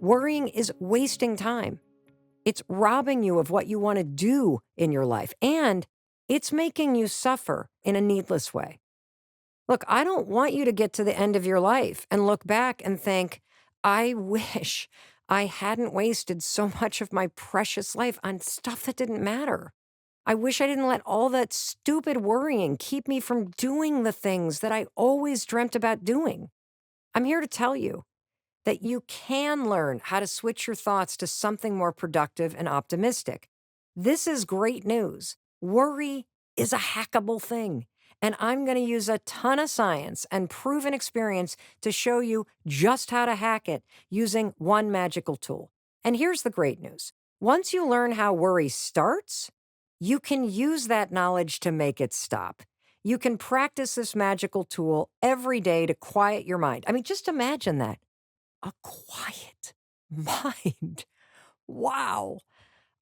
Worrying is wasting time. It's robbing you of what you want to do in your life, and it's making you suffer in a needless way. Look, I don't want you to get to the end of your life and look back and think, I wish I hadn't wasted so much of my precious life on stuff that didn't matter. I wish I didn't let all that stupid worrying keep me from doing the things that I always dreamt about doing. I'm here to tell you that you can learn how to switch your thoughts to something more productive and optimistic. This is great news. Worry is a hackable thing. And I'm going to use a ton of science and proven experience to show you just how to hack it using one magical tool. And here's the great news. Once you learn how worry starts, you can use that knowledge to make it stop. You can practice this magical tool every day to quiet your mind. I mean, just imagine that. A quiet mind. Wow.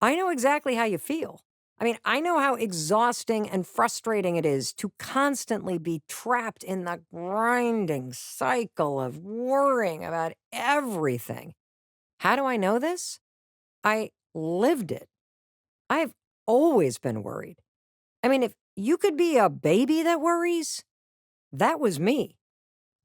I know exactly how you feel. I mean, I know how exhausting and frustrating it is to constantly be trapped in the grinding cycle of worrying about everything. How do I know this? I lived it. I've always been worried. I mean, if you could be a baby that worries, that was me.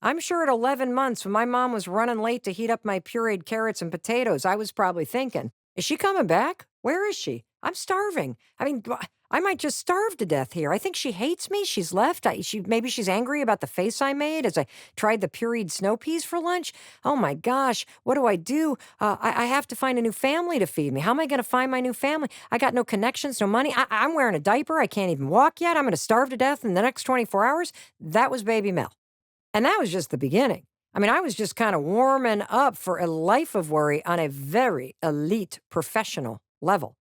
I'm sure at 11 months, when my mom was running late to heat up my pureed carrots and potatoes, I was probably thinking, is she coming back? Where is she? I'm starving. I mean, I might just starve to death here. I think she hates me. She's left. Maybe she's angry about the face I made as I tried the pureed snow peas for lunch. Oh my gosh, what do I do? I have to find a new family to feed me. How am I going to find my new family? I got no connections, no money. I'm wearing a diaper. I can't even walk yet. I'm going to starve to death in the next 24 hours. That was baby Mel. And that was just the beginning. I mean, I was just kind of warming up for a life of worry on a very elite professional level.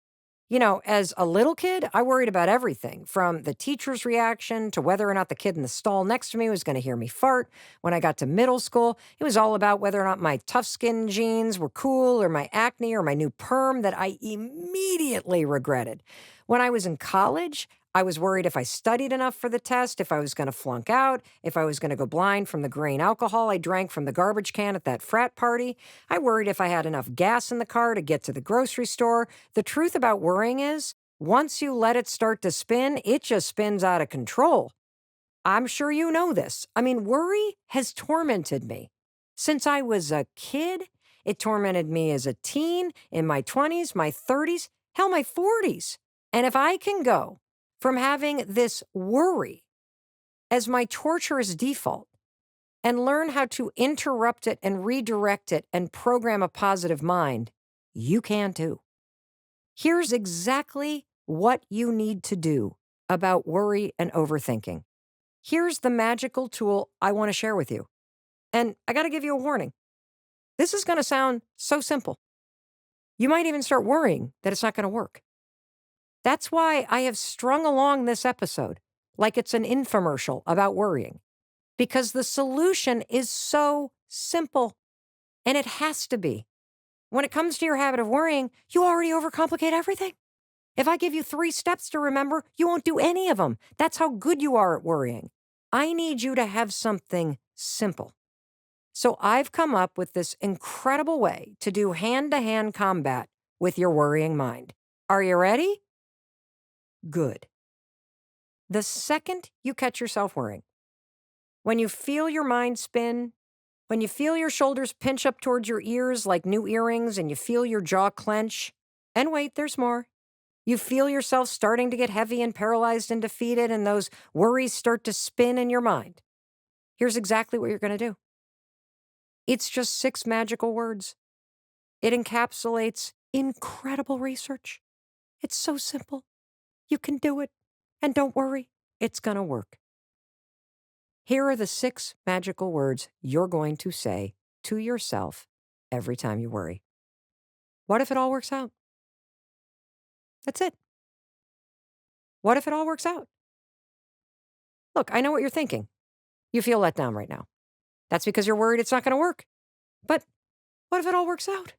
You know, as a little kid, I worried about everything from the teacher's reaction to whether or not the kid in the stall next to me was going to hear me fart. When I got to middle school, it was all about whether or not my tough skin jeans were cool or my acne or my new perm that I immediately regretted. When I was in college, I was worried if I studied enough for the test, if I was going to flunk out, if I was going to go blind from the grain alcohol I drank from the garbage can at that frat party. I worried if I had enough gas in the car to get to the grocery store. The truth about worrying is, once you let it start to spin, it just spins out of control. I'm sure you know this. I mean, worry has tormented me since I was a kid. It tormented me as a teen, in my 20s, my 30s, hell, my 40s. And if I can go from having this worry as my torturous default and learn how to interrupt it and redirect it and program a positive mind, you can too. Here's exactly what you need to do about worry and overthinking. Here's the magical tool I want to share with you. And I got to give you a warning. This is going to sound so simple. You might even start worrying that it's not going to work. That's why I have strung along this episode like it's an infomercial about worrying, because the solution is so simple, and it has to be. When it comes to your habit of worrying, you already overcomplicate everything. If I give you 3 steps to remember, you won't do any of them. That's how good you are at worrying. I need you to have something simple. So I've come up with this incredible way to do hand-to-hand combat with your worrying mind. Are you ready? Good. The second you catch yourself worrying, when you feel your mind spin, when you feel your shoulders pinch up towards your ears like new earrings and you feel your jaw clench, and wait, there's more. You feel yourself starting to get heavy and paralyzed and defeated, and those worries start to spin in your mind. Here's exactly what you're going to do. It's just 6 magical words. It encapsulates incredible research. It's so simple. You can do it. And don't worry, it's going to work. Here are the 6 magical words you're going to say to yourself every time you worry. What if it all works out? That's it. What if it all works out? Look, I know what you're thinking. You feel let down right now. That's because you're worried it's not going to work. But what if it all works out?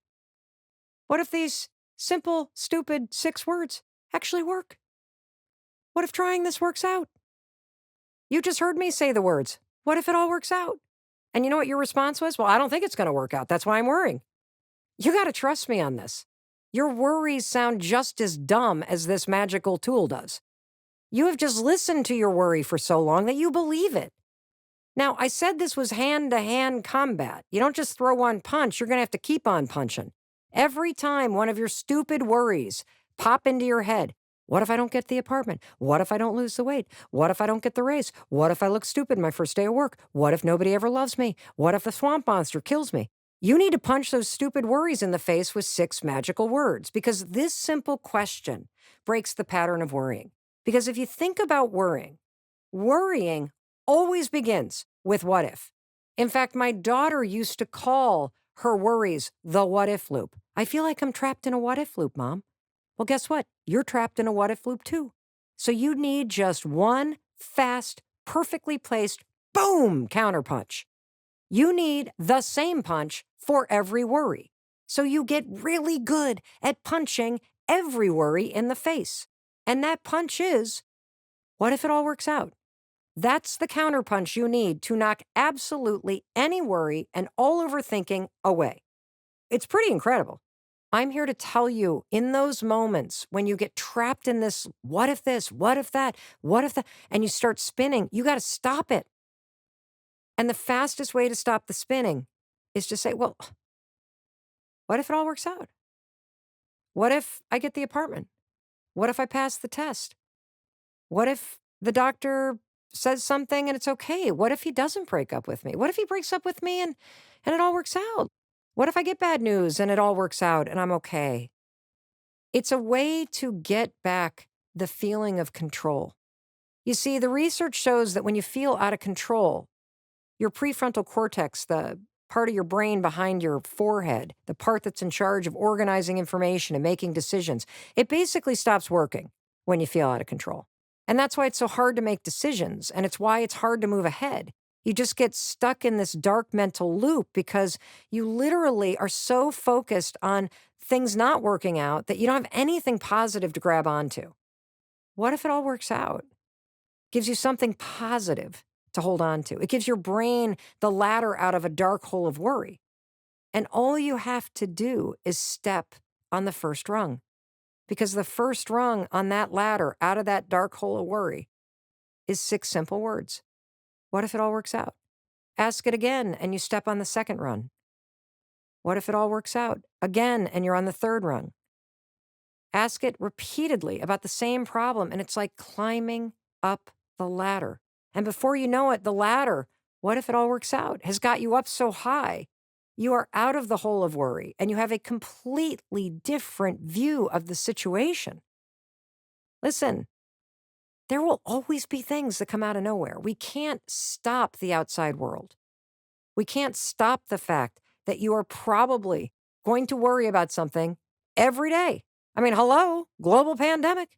What if these simple, stupid 6 words actually work? What if trying this works out? You just heard me say the words. What if it all works out? And you know what your response was? Well, I don't think it's going to work out. That's why I'm worrying. You got to trust me on this. Your worries sound just as dumb as this magical tool does. You have just listened to your worry for so long that you believe it. Now, I said this was hand to hand combat. You don't just throw one punch, you're going to have to keep on punching. Every time one of your stupid worries pop into your head, what if I don't get the apartment? What if I don't lose the weight? What if I don't get the raise? What if I look stupid my first day of work? What if nobody ever loves me? What if the swamp monster kills me? You need to punch those stupid worries in the face with 6 magical words because this simple question breaks the pattern of worrying. Because if you think about worrying always begins with what if. In fact, my daughter used to call her worries the what if loop. I feel like I'm trapped in a what if loop, Mom. Well, guess what? You're trapped in a what if loop too. So you need just one fast, perfectly placed, boom, counterpunch. You need the same punch for every worry. So you get really good at punching every worry in the face. And that punch is, what if it all works out? That's the counterpunch you need to knock absolutely any worry and all overthinking away. It's pretty incredible. I'm here to tell you in those moments when you get trapped in this, what if this, what if that, what if that, and you start spinning, you got to stop it. And the fastest way to stop the spinning is to say, well, what if it all works out? What if I get the apartment? What if I pass the test? What if the doctor says something and it's okay? What if he doesn't break up with me? What if he breaks up with me and it all works out? What if I get bad news and it all works out and I'm okay? It's a way to get back the feeling of control. You see, the research shows that when you feel out of control, your prefrontal cortex, the part of your brain behind your forehead, the part that's in charge of organizing information and making decisions, it basically stops working when you feel out of control. And that's why it's so hard to make decisions, and it's why it's hard to move ahead. You just get stuck in this dark mental loop because you literally are so focused on things not working out that you don't have anything positive to grab onto. What if it all works out? Gives you something positive to hold on to. It gives your brain the ladder out of a dark hole of worry. And all you have to do is step on the first rung. Because the first rung on that ladder out of that dark hole of worry is 6 simple words. What if it all works out? Ask it again and you step on the second rung. What if it all works out? Again and you're on the third rung. Ask it repeatedly about the same problem and it's like climbing up the ladder. And before you know it, the ladder, what if it all works out, has got you up so high, you are out of the hole of worry and you have a completely different view of the situation. Listen, there will always be things that come out of nowhere. We can't stop the outside world. We can't stop the fact that you are probably going to worry about something every day. I mean, hello, global pandemic.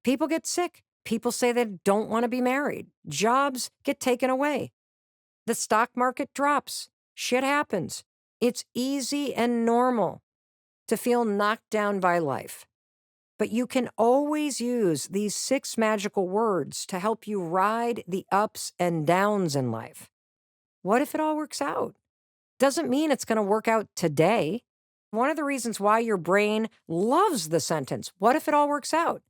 People get sick. People say they don't want to be married. Jobs get taken away. The stock market drops. Shit happens. It's easy and normal to feel knocked down by life. But you can always use these 6 magical words to help you ride the ups and downs in life. What if it all works out? Doesn't mean it's going to work out today. One of the reasons why your brain loves the sentence, what if it all works out,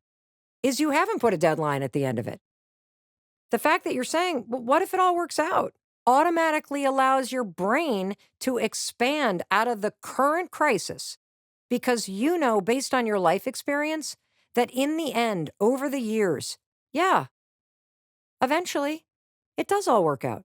is you haven't put a deadline at the end of it. The fact that you're saying, well, what if it all works out, automatically allows your brain to expand out of the current crisis because you know, based on your life experience, that in the end, over the years, yeah, eventually, it does all work out.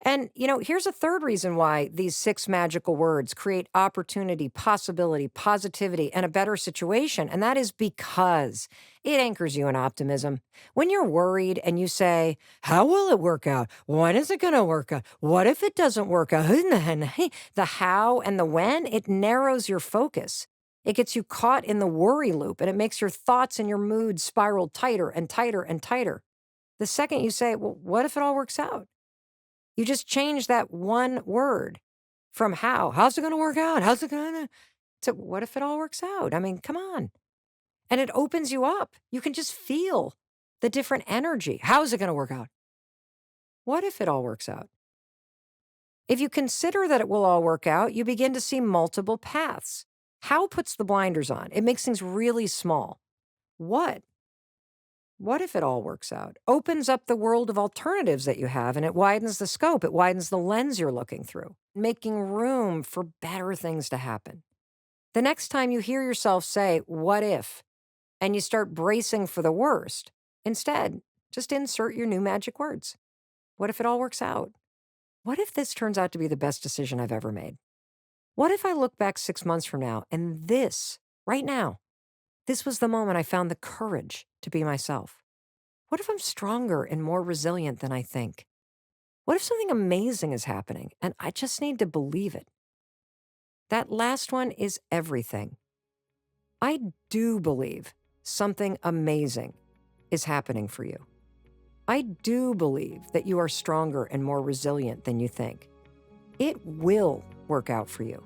And, here's a third reason why these 6 magical words create opportunity, possibility, positivity, and a better situation. And that is because it anchors you in optimism. When you're worried and you say, how will it work out? When is it going to work out? What if it doesn't work out? The how and the when, it narrows your focus. It gets you caught in the worry loop and it makes your thoughts and your moods spiral tighter and tighter and tighter. The second you say, well, what if it all works out? You just change that one word from how. How's it going to work out? How's it going to what if it all works out? I mean, come on. And it opens you up. You can just feel the different energy. How is it going to work out? What if it all works out? If you consider that it will all work out, you begin to see multiple paths. How puts the blinders on? It makes things really small. What? What if it all works out? Opens up the world of alternatives that you have, and it widens the scope. It widens the lens you're looking through, making room for better things to happen. The next time you hear yourself say, "What if?" and you start bracing for the worst, instead, just insert your new magic words. What if it all works out? What if this turns out to be the best decision I've ever made? What if I look back 6 months from now and this, right now, this was the moment I found the courage to be myself? What if I'm stronger and more resilient than I think? What if something amazing is happening and I just need to believe it? That last one is everything. I do believe something amazing is happening for you. I do believe that you are stronger and more resilient than you think. It will work out for you.